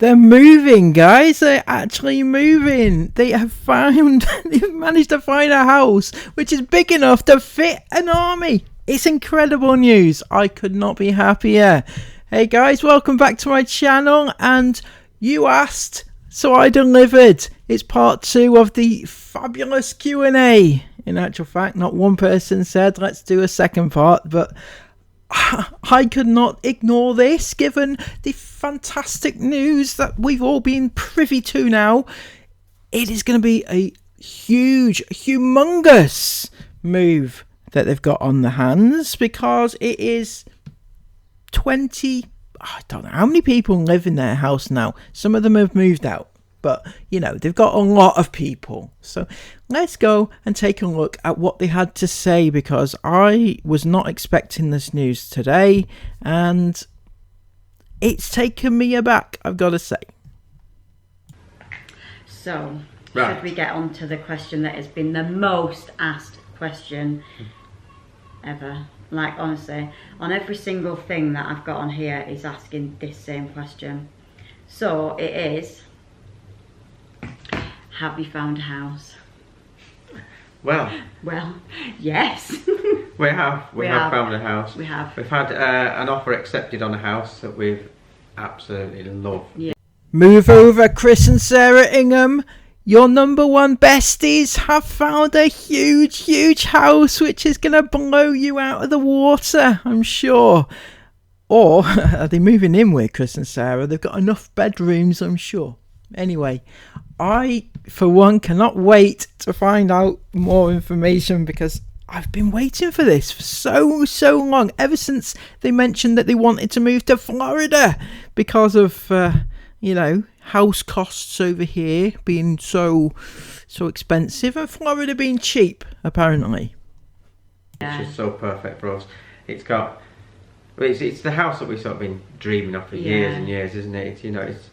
They're moving, guys. They're actually moving. They've managed to find a house which is big enough to fit an army. It's incredible news. I could not be happier. Hey guys, welcome back to my channel. And you asked, so I delivered. It's part 2 of the fabulous Q&A. In actual fact, not one person said let's do a second part, but I could not ignore this given the fantastic news that we've all been privy to now. It is going to be a huge, humongous move that they've got on the hands, because it is 20, I don't know how many people live in their house now. Some of them have moved out, but you know, they've got a lot of people. So let's go and take a look at what they had to say, because I was not expecting this news today and it's taken me aback, I've got to say. So, should we get on to the question that has been the most asked question ever? Like, honestly, on every single thing that I've got on here is asking this same question. So it is, have you found a house? Well, yes. we have found a house. We have. We've had an offer accepted on a house that we've absolutely loved. Yeah. Move over, Chris and Sarah Ingham. Your number one besties have found a huge house which is going to blow you out of the water, I'm sure. Or are they moving in with Chris and Sarah? They've got enough bedrooms, I'm sure. Anyway, I, for one, cannot wait to find out more information, because I've been waiting for this for so long. Ever since they mentioned that they wanted to move to Florida because of, you know, house costs over here being so expensive and Florida being cheap, apparently. It's just so perfect for us. It's got, it's the house that we've sort of been dreaming of for years and years, isn't it? It's, you know, it's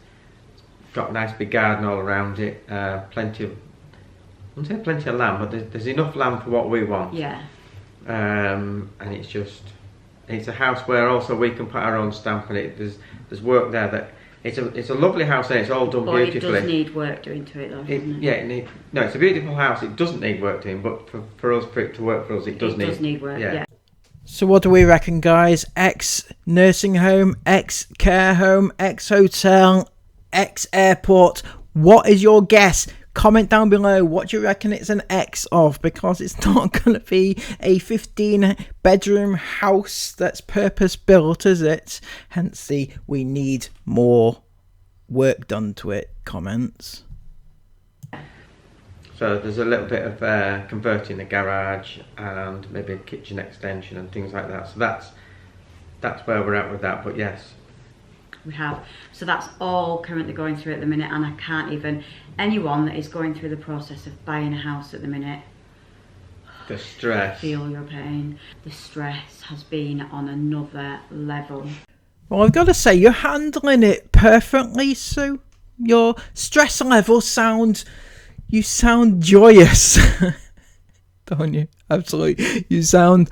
got a nice big garden all around it, plenty of, I wouldn't say plenty of land, but there's enough land for what we want. Yeah. And it's a house where also we can put our own stamp on it. There's work there that it's a lovely house and it's all done beautifully. But it does need work doing to it though, doesn't it? Yeah, no, it's a beautiful house. It doesn't need work doing, but for it to work for us, it does need work. Yeah. So what do we reckon, guys? Ex nursing home, ex care home, ex hotel, ex airport. What is your guess? Comment down below. What do you reckon it's an X of? Because it's not going to be a 15-bedroom house that's purpose built, is it? Hence the we need more work done to it comments. So there's a little bit of converting the garage and maybe a kitchen extension and things like that. So that's where we're at with that. But yes, we have. So that's all currently going through at the minute, and I can't even, anyone that is going through the process of buying a house at the minute, the stress, feel your pain. The stress has been on another level. Well, I've got to say, you're handling it perfectly, Sue. Your stress levels sound joyous. Don't you? Absolutely. You sound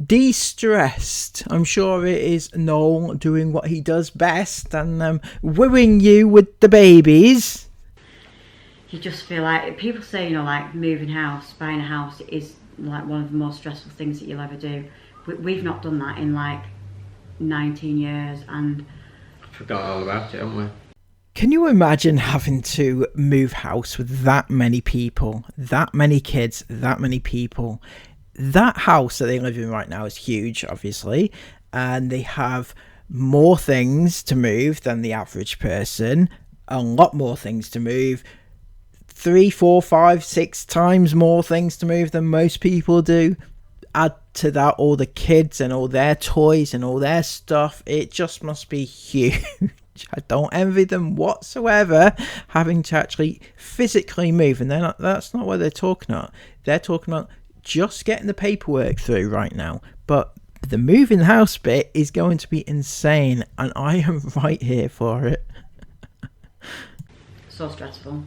de-stressed. I'm sure it is Noel doing what he does best and wooing you with the babies. You just feel like, people say, you know, like moving house, buying a house is like one of the most stressful things that you'll ever do. We've not done that in like 19 years and forgot all about it, haven't we? Can you imagine having to move house with that many people, that many kids, that many people? That house that they live in right now is huge, obviously, and they have more things to move than the average person, a lot more things to move, 3, 4, 5, 6 times more things to move than most people do. Add to that all the kids and all their toys and all their stuff. It just must be huge. I don't envy them whatsoever having to actually physically move, and that's not what they're talking about. They're talking about just getting the paperwork through right now, but the moving house bit is going to be insane, and I am right here for it. So stressful.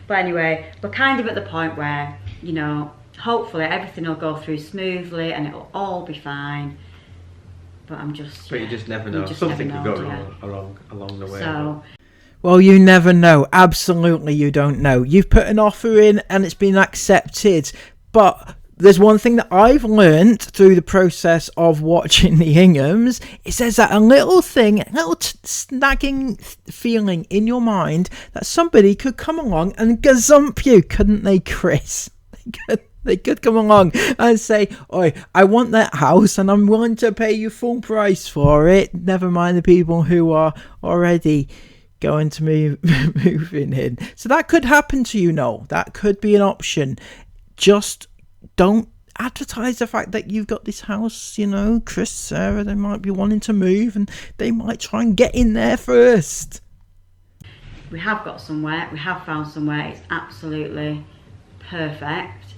But anyway, we're kind of at the point where, you know, hopefully everything will go through smoothly and it'll all be fine. But I'm just... But you just never know. Something could go wrong along the way. So... Well, you never know. Absolutely, you don't know. You've put an offer in and it's been accepted. But there's one thing that I've learned through the process of watching the Inghams. It says that a little thing, a little snagging feeling in your mind that somebody could come along and gazump you, couldn't they, Chris? They could come along and say, "Oi, I want that house and I'm willing to pay you full price for it." Never mind the people who are already going to moving in. So that could happen to you, Noel. That could be an option. Just don't advertise the fact that you've got this house. You know, Chris, Sarah, they might be wanting to move and they might try and get in there first. We have got somewhere. We have found somewhere. It's absolutely perfect.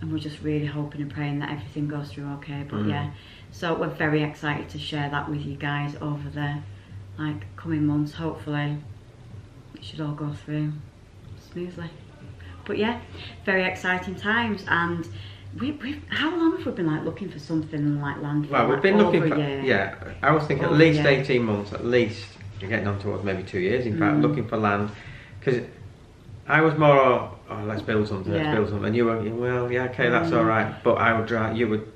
And we're just really hoping and praying that everything goes through okay. But yeah, so we're very excited to share that with you guys over the coming months. Hopefully it should all go through smoothly. But yeah, very exciting times. And we how long have we been looking for something like land? Well, we've been looking for I was thinking at least 18 months, at least. You're getting on towards maybe 2 years, in fact, looking for land. Because I was more, let's build something, let's build something. And you were, well, yeah, okay, that's all right. But I would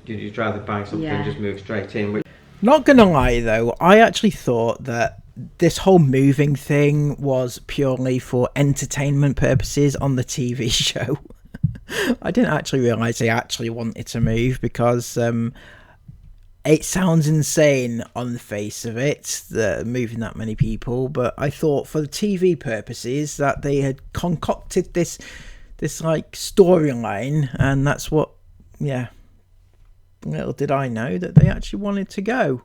you'd rather buy something and just move straight in. Not gonna lie though, I actually thought that this whole moving thing was purely for entertainment purposes on the TV show. I didn't actually realise they actually wanted to move, because it sounds insane on the face of it, moving that many people, but I thought for the TV purposes that they had concocted this storyline, and that's what, little did I know that they actually wanted to go.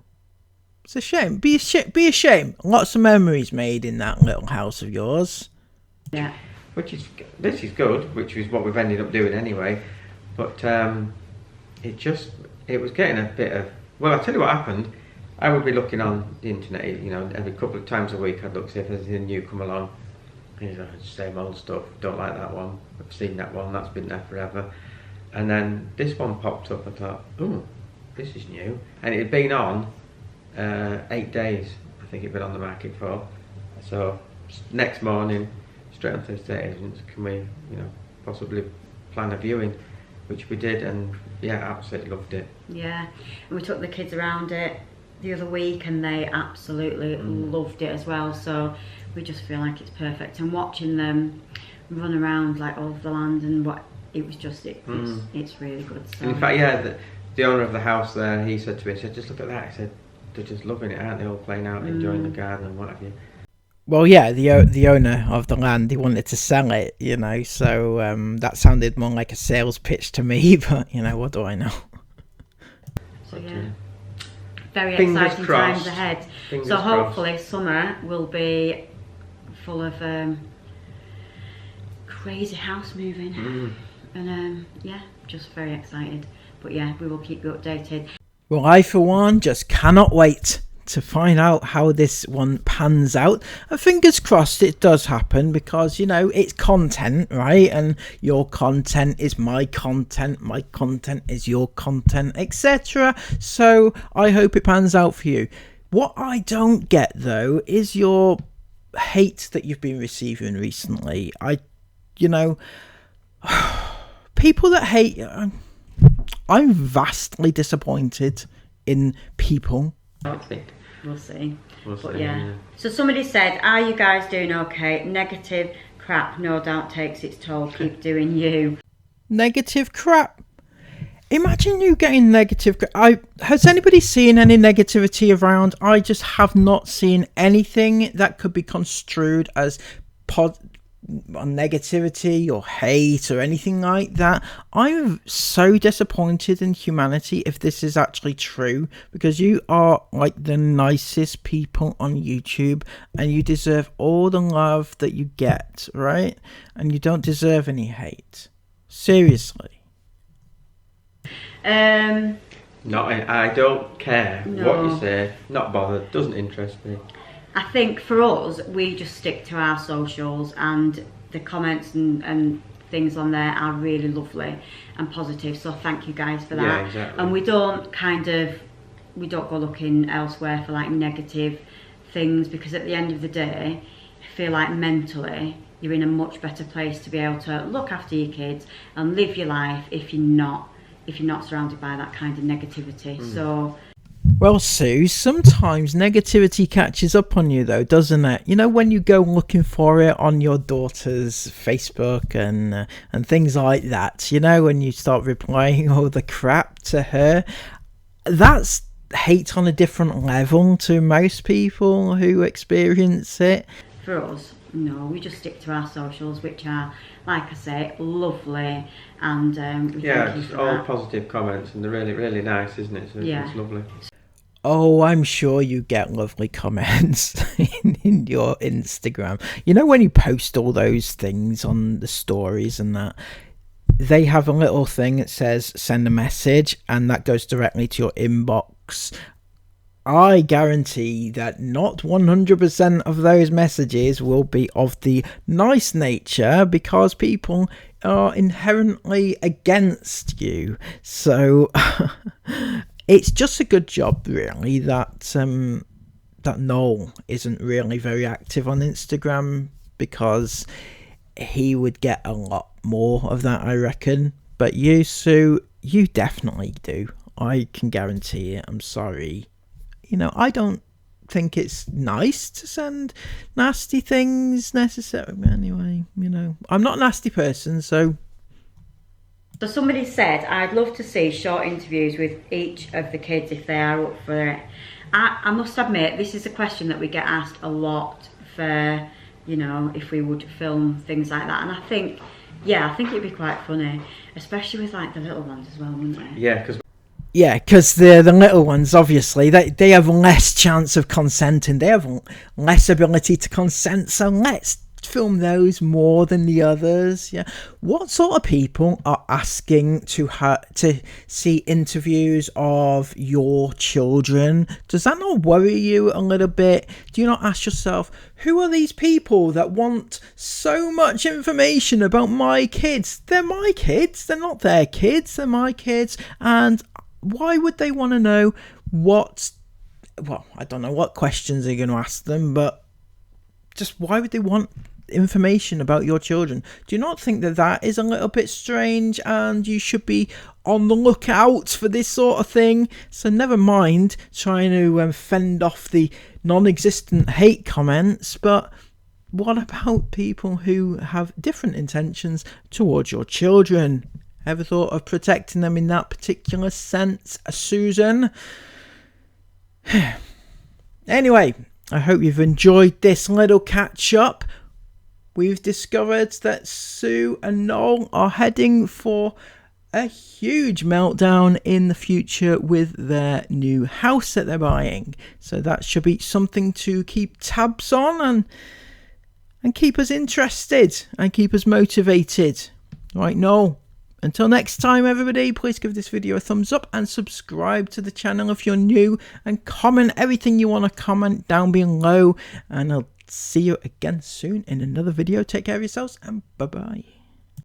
It's a shame. Be a shame. Lots of memories made in that little house of yours. Yeah. This is good, which is what we've ended up doing anyway, but it was getting a bit of, well, I'll tell you what happened. I would be looking on the internet, every couple of times a week I'd look to see if there's anything new come along. And same old stuff, don't like that one, I've seen that one, that's been there forever. And then this one popped up, I thought, ooh, this is new. And it had been on 8 days, I think it'd been on the market for. So next morning, straight onto the estate agents, can we, possibly plan a viewing? Which we did, and absolutely loved it. Yeah, and we took the kids around it the other week and they absolutely loved it as well. So we just feel like it's perfect. And watching them run around all over the land and it was just, it's really good. So. And in fact, the owner of the house there, he said to me, just look at that. He said, they're just loving it, aren't they? All playing out, enjoying the garden and what have you. Well, yeah, the owner of the land, he wanted to sell it, so that sounded more like a sales pitch to me, but, what do I know? So, very exciting times ahead. So hopefully summer will be full of crazy house moving. And, just very excited. But, we will keep you updated. Well, I, for one, just cannot wait to find out how this one pans out, and fingers crossed it does happen, because it's content, right? And your content is my content is your content, etc. So I hope it pans out for you. What I don't get though is your hate that you've been receiving recently. People that hate, I'm vastly disappointed in people. We'll see. But yeah. So somebody said, are you guys doing okay? Negative crap no doubt takes its toll. Keep doing you. Negative crap? Imagine you getting negative. Has anybody seen any negativity around? I just have not seen anything that could be construed as negativity or hate or anything like that. I'm so disappointed in humanity if this is actually true, because you are the nicest people on YouTube and you deserve all the love that you get, right? And you don't deserve any hate. Seriously. I don't care what you say, not bothered, doesn't interest me. I think for us, we just stick to our socials, and the comments and things on there are really lovely and positive. So thank you guys for that. Yeah, exactly. And we don't go looking elsewhere for negative things, because at the end of the day, feel like mentally you're in a much better place to be able to look after your kids and live your life if you're not surrounded by that kind of negativity. So well, Sue, sometimes negativity catches up on you though, doesn't it? You know, when you go looking for it on your daughter's Facebook and things like that, you know, when you start replying all the crap to her, that's hate on a different level to most people who experience it. For us, no, we just stick to our socials, which are, like I say, lovely, and yeah, just all positive comments, and they're really, really nice, isn't it? So yeah, it's lovely. Oh, I'm sure you get lovely comments in your Instagram. You know, when you post all those things on the stories and that, they have a little thing that says send a message, and that goes directly to your inbox. I guarantee that not 100% of those messages will be of the nice nature, because people are inherently against you. So it's just a good job, really, that Noel isn't really very active on Instagram, because he would get a lot more of that, I reckon. But you, Sue, you definitely do. I can guarantee it. I'm sorry. You know, I don't think it's nice to send nasty things necessarily. Anyway, you know, I'm not a nasty person, so. So somebody said, I'd love to see short interviews with each of the kids if they are up for it. I must admit, this is a question that we get asked a lot for, you know, if we would film things like that. And I think, yeah, I think it'd be quite funny, especially with like the little ones as well, wouldn't it? Yeah, because the little ones, obviously, they have less chance of consenting. They have less ability to consent, so let's film those more than the others. Yeah. What sort of people are asking to see interviews of your children? Does that not worry you a little bit? Do you not ask yourself, who are these people that want so much information about my kids? They're my kids. They're not their kids. They're my kids. And why would they want to know well, I don't know what questions they're going to ask them, but just why would they want information about your children? Do you not think that that is a little bit strange, and you should be on the lookout for this sort of thing? So never mind trying to fend off the non-existent hate comments, but what about people who have different intentions towards your children? Ever thought of protecting them in that particular sense, Susan? Anyway, I hope you've enjoyed this little catch-up. We've discovered that Sue and Noel are heading for a huge meltdown in the future with their new house that they're buying. So that should be something to keep tabs on and keep us interested and keep us motivated. Right, Noel? Until next time, everybody, please give this video a thumbs up and subscribe to the channel if you're new, and comment everything you want to comment down below, and I'll see you again soon in another video. Take care of yourselves, and bye-bye.